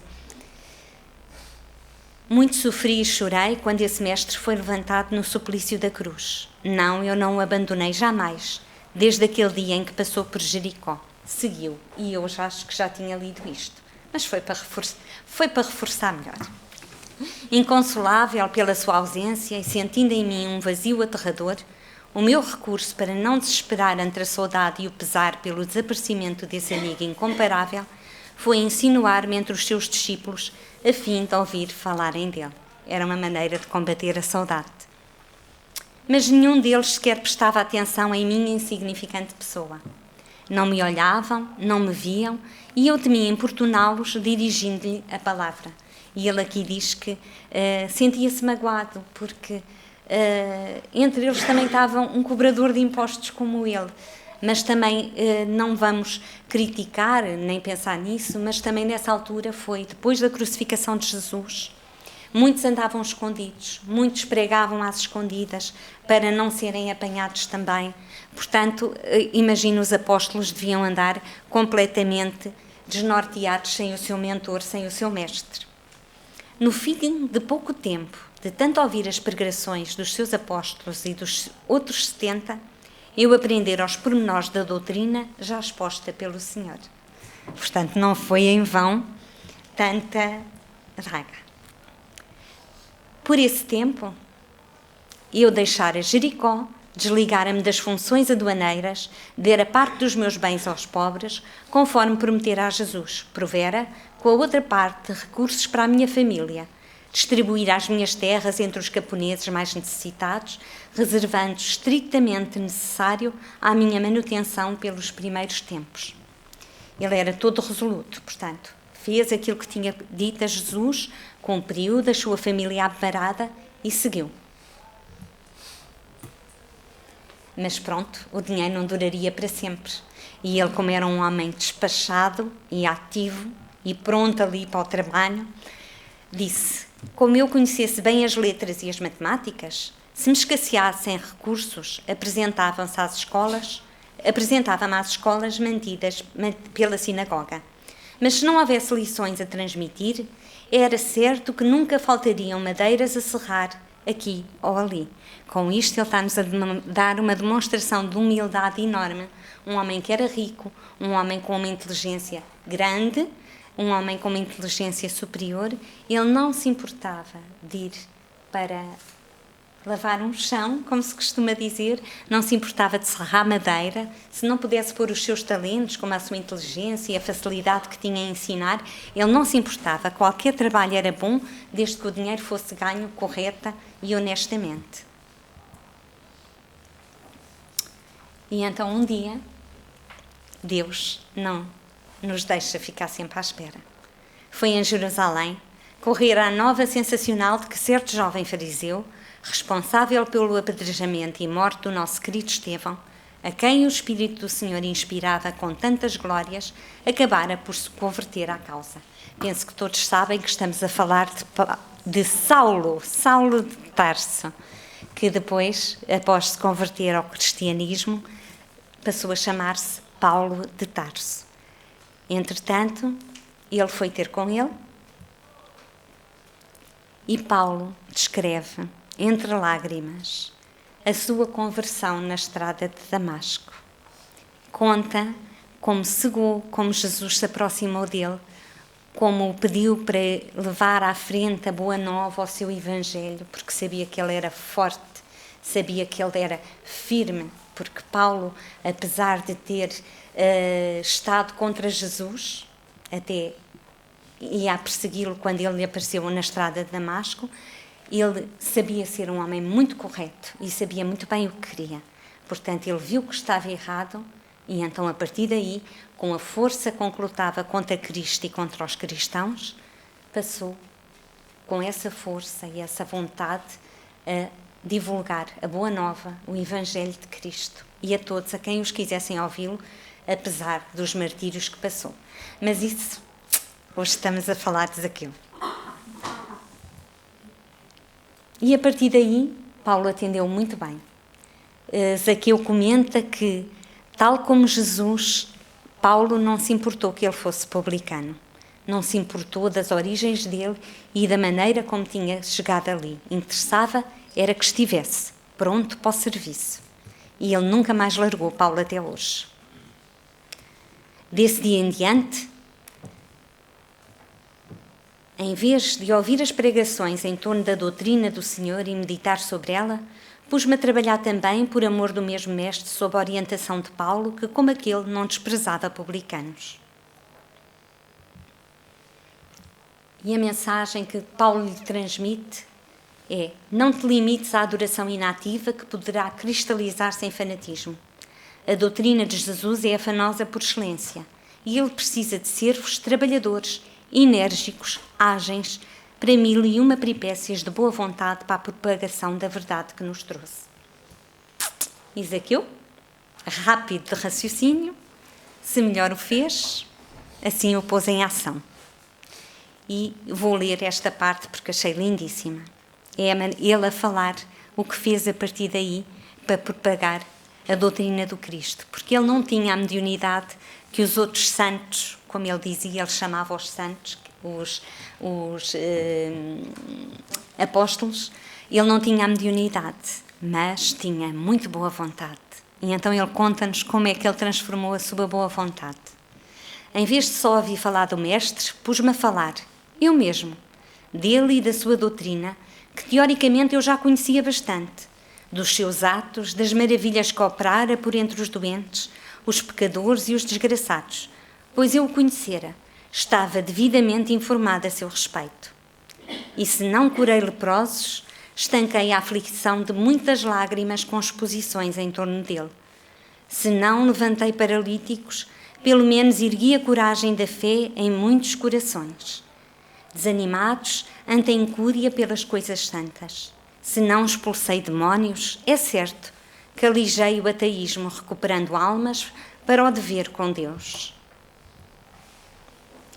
Muito sofri e chorei quando esse mestre foi levantado no suplício da cruz. Não, eu não o abandonei jamais, desde aquele dia em que passou por Jericó. Seguiu, e eu já acho que já tinha lido isto, mas foi para reforçar melhor. Inconsolável pela sua ausência e sentindo em mim um vazio aterrador, o meu recurso para não desesperar entre a saudade e o pesar pelo desaparecimento desse amigo incomparável foi insinuar-me entre os seus discípulos a fim de ouvir falarem dele. Era uma maneira de combater a saudade. Mas nenhum deles sequer prestava atenção em minha insignificante pessoa. Não me olhavam, não me viam, e eu temia importuná-los dirigindo-lhe a palavra. E ele aqui diz que sentia-se magoado, porque entre eles também estava um cobrador de impostos como ele. Mas também não vamos criticar, nem pensar nisso, mas também nessa altura foi, depois da crucificação de Jesus, muitos andavam escondidos, muitos pregavam às escondidas para não serem apanhados também. Portanto, imagino os apóstolos deviam andar completamente desnorteados, sem o seu mentor, sem o seu mestre. No fim de pouco tempo, de tanto ouvir as pregações dos seus apóstolos e dos outros 70, eu aprender aos pormenores da doutrina já exposta pelo Senhor. Portanto, não foi em vão tanta draga. Por esse tempo, eu deixara Jericó, desligara-me das funções aduaneiras, dera parte dos meus bens aos pobres, conforme prometera a Jesus. Provera, com a outra parte, recursos para a minha família, distribuir as minhas terras entre os camponeses mais necessitados, reservando estritamente necessário à minha manutenção pelos primeiros tempos. Ele era todo resoluto, portanto, fez aquilo que tinha dito a Jesus, cumpriu da sua família abarada e seguiu. Mas pronto, o dinheiro não duraria para sempre. E ele, como era um homem despachado e ativo e pronto ali para o trabalho, disse: como eu conhecesse bem as letras e as matemáticas, se me escasseassem recursos, apresentava-me às escolas mantidas pela sinagoga. Mas se não houvesse lições a transmitir, era certo que nunca faltariam madeiras a serrar aqui ou ali. Com isto ele está-nos a dar uma demonstração de humildade enorme. Um homem que era rico, um homem com uma inteligência grande, um homem com uma inteligência superior, ele não se importava de ir para lavar um chão, como se costuma dizer, não se importava de serrar madeira, se não pudesse pôr os seus talentos, como a sua inteligência e a facilidade que tinha em ensinar, ele não se importava, qualquer trabalho era bom, desde que o dinheiro fosse ganho correta e honestamente. E então um dia, Deus não nos deixa ficar sempre à espera. Foi em Jerusalém, correr a nova sensacional de que certo jovem fariseu, responsável pelo apedrejamento e morte do nosso querido Estevão, a quem o Espírito do Senhor inspirava com tantas glórias, acabara por se converter à causa. Penso que todos sabem que estamos a falar de Saulo de Tarso, que depois, após se converter ao cristianismo, passou a chamar-se Paulo de Tarso. Entretanto, ele foi ter com ele e Paulo descreve, entre lágrimas, a sua conversão na estrada de Damasco. Conta como cegou, como Jesus se aproximou dele, como o pediu para levar à frente a boa nova ao seu evangelho, porque sabia que ele era forte, sabia que ele era firme, porque Paulo, apesar de ter estado contra Jesus, até ia a persegui-lo quando ele lhe apareceu na estrada de Damasco, ele sabia ser um homem muito correto e sabia muito bem o que queria. Portanto, ele viu que estava errado e então, a partir daí, com a força com que lutava contra Cristo e contra os cristãos, passou com essa força e essa vontade a divulgar a boa nova, o Evangelho de Cristo, e a todos a quem os quisessem ouvi-lo, apesar dos martírios que passou. Mas isso Hoje estamos a falar de Zaqueu. E a partir daí, Paulo atendeu muito bem. Zaqueu comenta que, tal como Jesus, Paulo não se importou que ele fosse publicano. Não se importou das origens dele e da maneira como tinha chegado ali. Interessava era que estivesse pronto para o serviço. E ele nunca mais largou Paulo até hoje. Desse dia em diante, em vez de ouvir as pregações em torno da doutrina do Senhor e meditar sobre ela, pus-me a trabalhar também, por amor do mesmo mestre, sob a orientação de Paulo, que, como aquele, não desprezava publicanos. E a mensagem que Paulo lhe transmite é: não te limites à adoração inativa que poderá cristalizar-se em fanatismo. A doutrina de Jesus é afanosa por excelência e ele precisa de servos trabalhadores, enérgicos, ágeis, para 1001 peripécias de boa vontade para a propagação da verdade que nos trouxe. E Zaqueu, rápido de raciocínio, se melhor o fez, assim o pôs em ação. E vou ler esta parte porque achei lindíssima. É ele a falar o que fez a partir daí para propagar a doutrina do Cristo. Porque ele não tinha a mediunidade que os outros santos, como ele dizia, ele chamava os santos, os apóstolos, ele não tinha a mediunidade, mas tinha muito boa vontade. E então ele conta-nos como é que ele transformou a sua boa vontade. Em vez de só ouvir falar do Mestre, pus-me a falar, eu mesmo, dele e da sua doutrina, que teoricamente eu já conhecia bastante, dos seus atos, das maravilhas que operara por entre os doentes, os pecadores e os desgraçados, pois eu o conhecera, estava devidamente informada a seu respeito. E se não curei leprosos, estanquei a aflição de muitas lágrimas com exposições em torno dele. Se não levantei paralíticos, pelo menos ergui a coragem da fé em muitos corações, desanimados ante a incúria pelas coisas santas. Se não expulsei demónios, é certo que alijei o ateísmo, recuperando almas para o dever com Deus.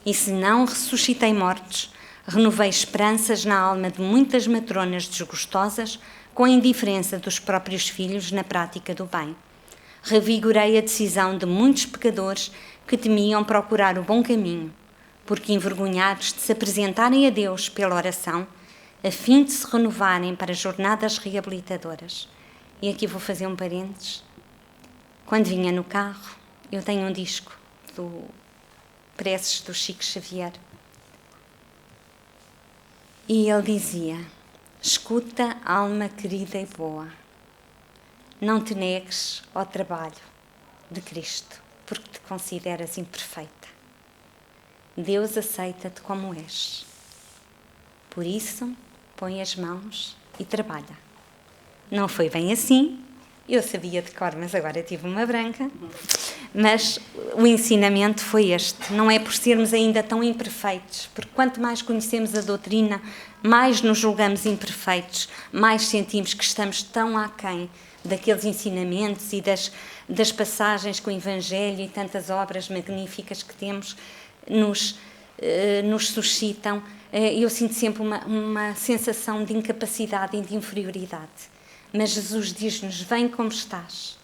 E se não ressuscitei mortos, renovei esperanças na alma de muitas matronas desgostosas com a indiferença dos próprios filhos na prática do bem. Revigorei a decisão de muitos pecadores que temiam procurar o bom caminho, porque envergonhados de se apresentarem a Deus pela oração, a fim de se renovarem para jornadas reabilitadoras. E aqui vou fazer um parênteses. Quando vinha no carro, eu tenho um disco do Preces do Chico Xavier. E ele dizia: escuta, alma querida e boa, não te negues ao trabalho de Cristo, porque te consideras imperfeita. Deus aceita-te como és. Por isso, põe as mãos e trabalha. Não foi bem assim, eu sabia de cor, mas agora tive uma branca. Mas o ensinamento foi este, não é por sermos ainda tão imperfeitos, porque quanto mais conhecemos a doutrina, mais nos julgamos imperfeitos, mais sentimos que estamos tão aquém daqueles ensinamentos e das passagens que o Evangelho e tantas obras magníficas que temos nos suscitam. Eu sinto sempre uma sensação de incapacidade e de inferioridade. Mas Jesus diz-nos: vem como estás.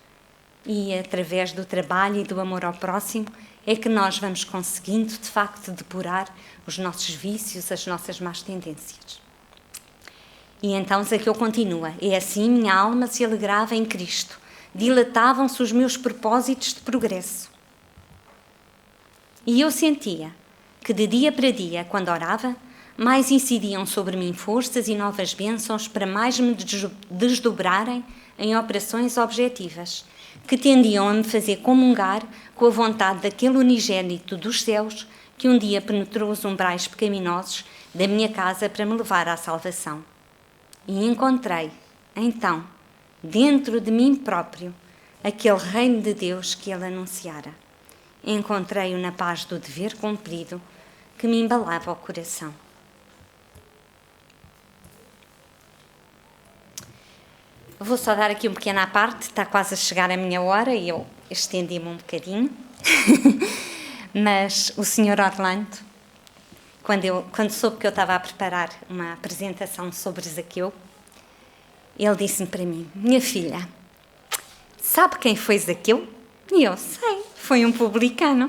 E através do trabalho e do amor ao próximo é que nós vamos conseguindo, de facto, depurar os nossos vícios, as nossas más tendências. E então Zaqueu continua: é assim minha alma se alegrava em Cristo, dilatavam-se os meus propósitos de progresso. E eu sentia que de dia para dia, quando orava, mais incidiam sobre mim forças e novas bênçãos para mais me desdobrarem em operações objetivas, que tendiam a me fazer comungar com a vontade daquele unigênito dos céus que um dia penetrou os umbrais pecaminosos da minha casa para me levar à salvação. E encontrei, então, dentro de mim próprio, aquele reino de Deus que ele anunciara. Encontrei-o na paz do dever cumprido que me embalava o coração. Vou só dar aqui uma pequena parte, está quase a chegar a minha hora e eu estendi-me um bocadinho. Mas o Sr. Orlando quando soube que eu estava a preparar uma apresentação sobre Zaqueu, ele disse-me para mim: minha filha, sabe quem foi Zaqueu? E eu: sei, foi um publicano.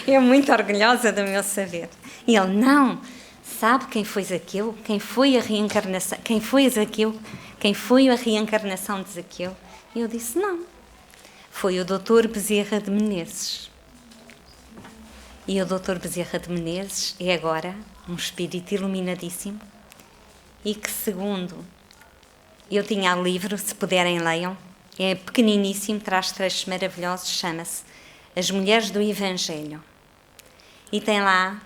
Eu muito orgulhosa do meu saber. E ele: não, sabe quem foi Zaqueu? Quem foi a reencarnação? Quem foi Zaqueu? Quem foi a reencarnação de Zaqueu? E eu disse: não, foi o Dr. Bezerra de Menezes. E o Dr. Bezerra de Menezes é agora um espírito iluminadíssimo e que, segundo eu tinha o livro, se puderem leiam, é pequeniníssimo, traz trechos maravilhosos, chama-se As Mulheres do Evangelho. E tem lá,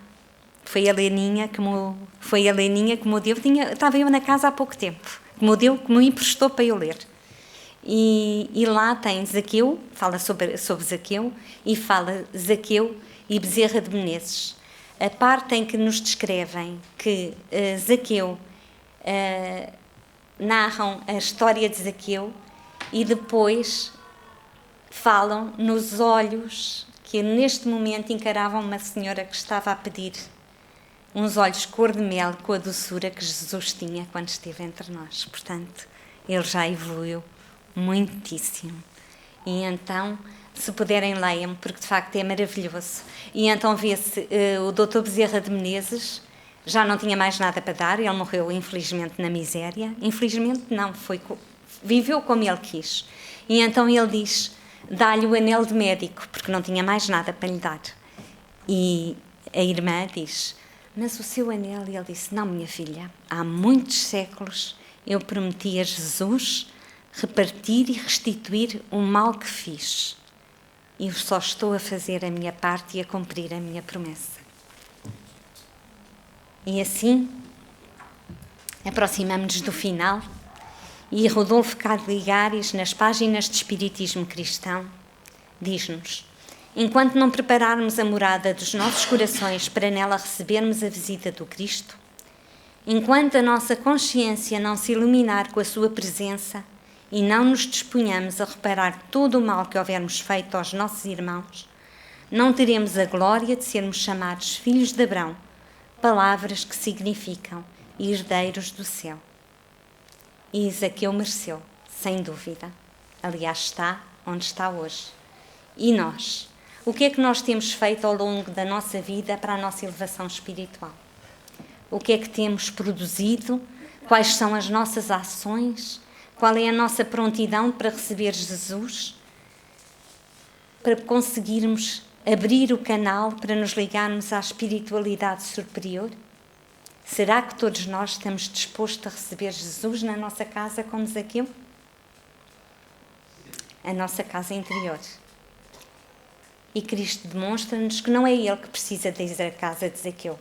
foi a Leninha que me deu, estava eu na casa há pouco tempo, que me emprestou para eu ler. E lá tem Zaqueu, fala sobre Zaqueu, e fala Zaqueu e Bezerra de Menezes. A parte em que nos descrevem que Zaqueu, narram a história de Zaqueu e depois falam nos olhos que neste momento encaravam uma senhora que estava a pedir uns olhos cor de mel com a doçura que Jesus tinha quando esteve entre nós. Portanto, ele já evoluiu muitíssimo. E então, se puderem, leiam, porque de facto é maravilhoso. E então vê-se o Dr. Bezerra de Menezes já não tinha mais nada para dar, ele morreu infelizmente na miséria. Infelizmente não, viveu como ele quis. E então ele diz, dá-lhe o anel de médico, porque não tinha mais nada para lhe dar. E a irmã diz, mas o seu anel? E ele disse, não, minha filha, há muitos séculos eu prometi a Jesus repartir e restituir o mal que fiz. E eu só estou a fazer a minha parte e a cumprir a minha promessa. E assim, aproximamos-nos do final e Rodolfo Cagligares, nas páginas de Espiritismo Cristão, diz-nos, enquanto não prepararmos a morada dos nossos corações para nela recebermos a visita do Cristo, enquanto a nossa consciência não se iluminar com a sua presença e não nos disponhamos a reparar todo o mal que houvermos feito aos nossos irmãos, não teremos a glória de sermos chamados filhos de Abrão, palavras que significam herdeiros do céu. E Zaqueu mereceu, sem dúvida. Aliás, está onde está hoje. E nós? O que é que nós temos feito ao longo da nossa vida para a nossa elevação espiritual? O que é que temos produzido? Quais são as nossas ações? Qual é a nossa prontidão para receber Jesus? Para conseguirmos abrir o canal para nos ligarmos à espiritualidade superior? Será que todos nós estamos dispostos a receber Jesus na nossa casa como Zaqueu? A nossa casa interior. E Cristo demonstra-nos que não é Ele que precisa de ir à casa de Zaqueu.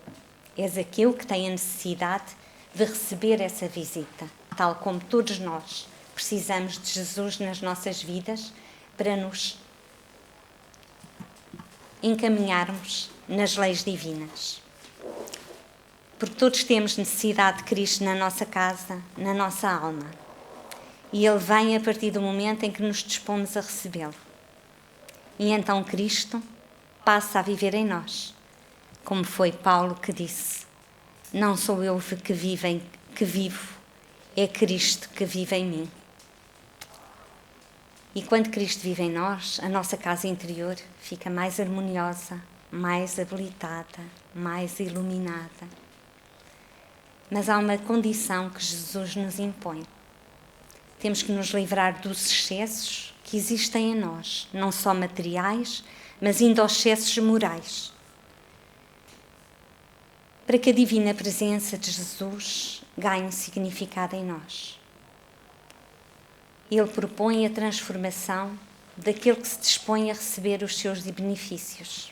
É Zaqueu que tem a necessidade de receber essa visita, tal como todos nós precisamos de Jesus nas nossas vidas para nos encaminharmos nas leis divinas. Porque todos temos necessidade de Cristo na nossa casa, na nossa alma. E Ele vem a partir do momento em que nos dispomos a recebê-lo. E então Cristo passa a viver em nós. Como foi Paulo que disse, não sou eu que vivo, é Cristo que vive em mim. E quando Cristo vive em nós, a nossa casa interior fica mais harmoniosa, mais habilitada, mais iluminada. Mas há uma condição que Jesus nos impõe. Temos que nos livrar dos excessos que existem em nós, não só materiais, mas ainda aos excessos morais. Para que a divina presença de Jesus ganhe significado em nós. Ele propõe a transformação daquele que se dispõe a receber os seus benefícios,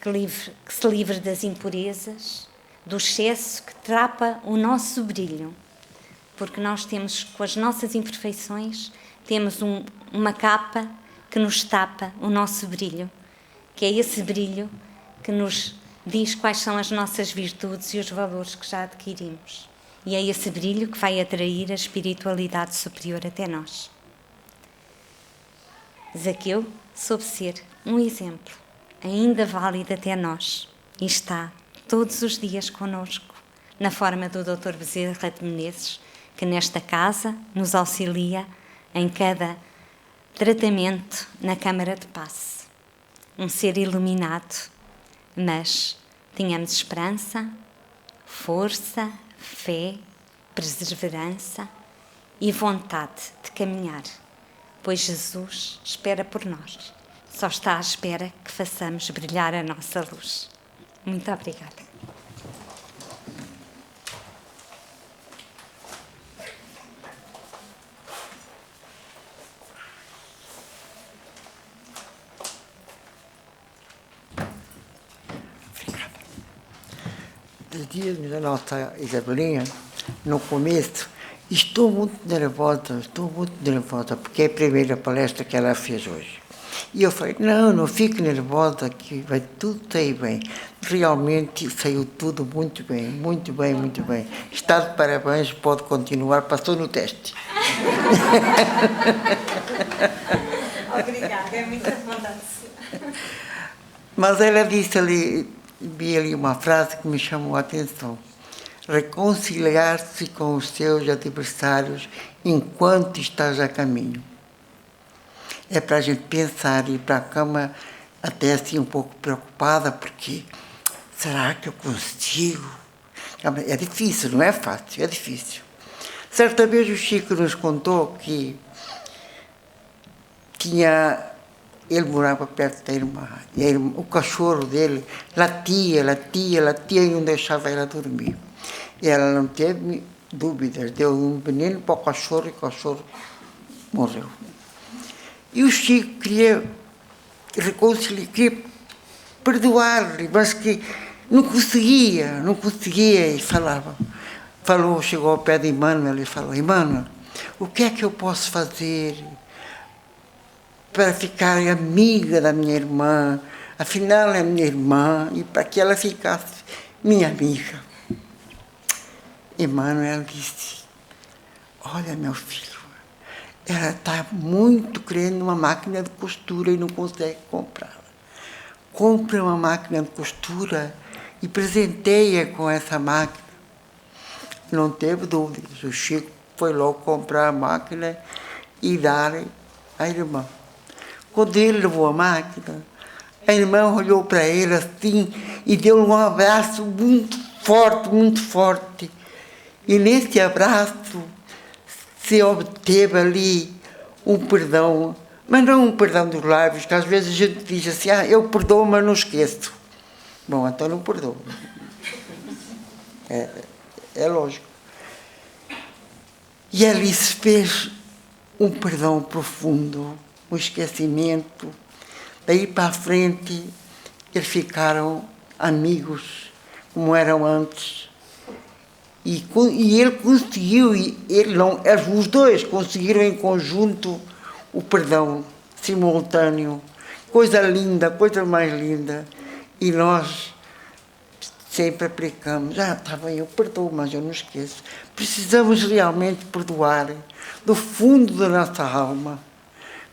que se livre das impurezas, do excesso que trapa o nosso brilho, porque nós temos, com as nossas imperfeições, temos uma capa que nos tapa o nosso brilho, que é esse brilho que nos diz quais são as nossas virtudes e os valores que já adquirimos. E é esse brilho que vai atrair a espiritualidade superior até nós. Zaqueu soube ser um exemplo, ainda válido até nós, e está todos os dias conosco, na forma do Dr. Bezerra de Menezes, que nesta casa nos auxilia em cada tratamento na Câmara de Passe. Um ser iluminado, mas tínhamos esperança, força, fé, perseverança e vontade de caminhar, pois Jesus espera por nós. Só está à espera que façamos brilhar a nossa luz. Muito obrigada. Dias da nossa Isabelinha, no começo, estou muito nervosa, porque é a primeira palestra que ela fez hoje. E eu falei, não fique nervosa, que vai tudo sair bem. Realmente saiu tudo muito bem, muito bem, muito bem. Está de parabéns, pode continuar, passou no teste. Obrigada, é muita bondade. Mas ela disse ali, vi ali uma frase que me chamou a atenção. Reconciliar-se com os seus adversários enquanto estás a caminho. É para a gente pensar e ir para a cama até assim um pouco preocupada, porque será que eu consigo? É difícil, não é fácil, é difícil. Certa vez o Chico nos contou que ele morava perto da irmã, e o cachorro dele latia e não deixava ela dormir. E ela não teve dúvidas, deu um veneno para o cachorro e o cachorro morreu. E o Chico queria reconciliar, queria perdoar-lhe, mas que não conseguia, e chegou ao pé de Emmanuel e falou, Emmanuel, o que é que eu posso fazer para ficar amiga da minha irmã? Afinal é minha irmã, e para que ela ficasse minha amiga. Emmanuel disse, olha meu filho, ela está muito querendo uma máquina de costura e não consegue comprá-la. Compre uma máquina de costura e presenteie-a com essa máquina. Não teve dúvidas, o Chico foi logo comprar a máquina e dar à irmã. Quando ele levou a máquina, a irmã olhou para ele assim e deu um abraço muito forte. E nesse abraço se obteve ali um perdão, mas não um perdão dos lábios, que às vezes a gente diz assim, eu perdoo, mas não esqueço. Bom, então não perdoo. É lógico. E ali se fez um perdão profundo, um esquecimento. Daí para a frente, eles ficaram amigos, como eram antes. E ele conseguiu, os dois conseguiram em conjunto o perdão simultâneo. Coisa linda, coisa mais linda. E nós sempre aplicamos, está bem, eu perdoo, mas eu não esqueço. Precisamos realmente perdoar do fundo da nossa alma.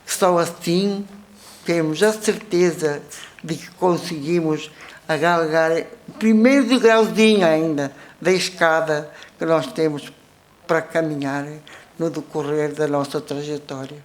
Só assim temos a certeza de que conseguimos agalgar o primeiro degrauzinho ainda da escada que nós temos para caminhar no decorrer da nossa trajetória.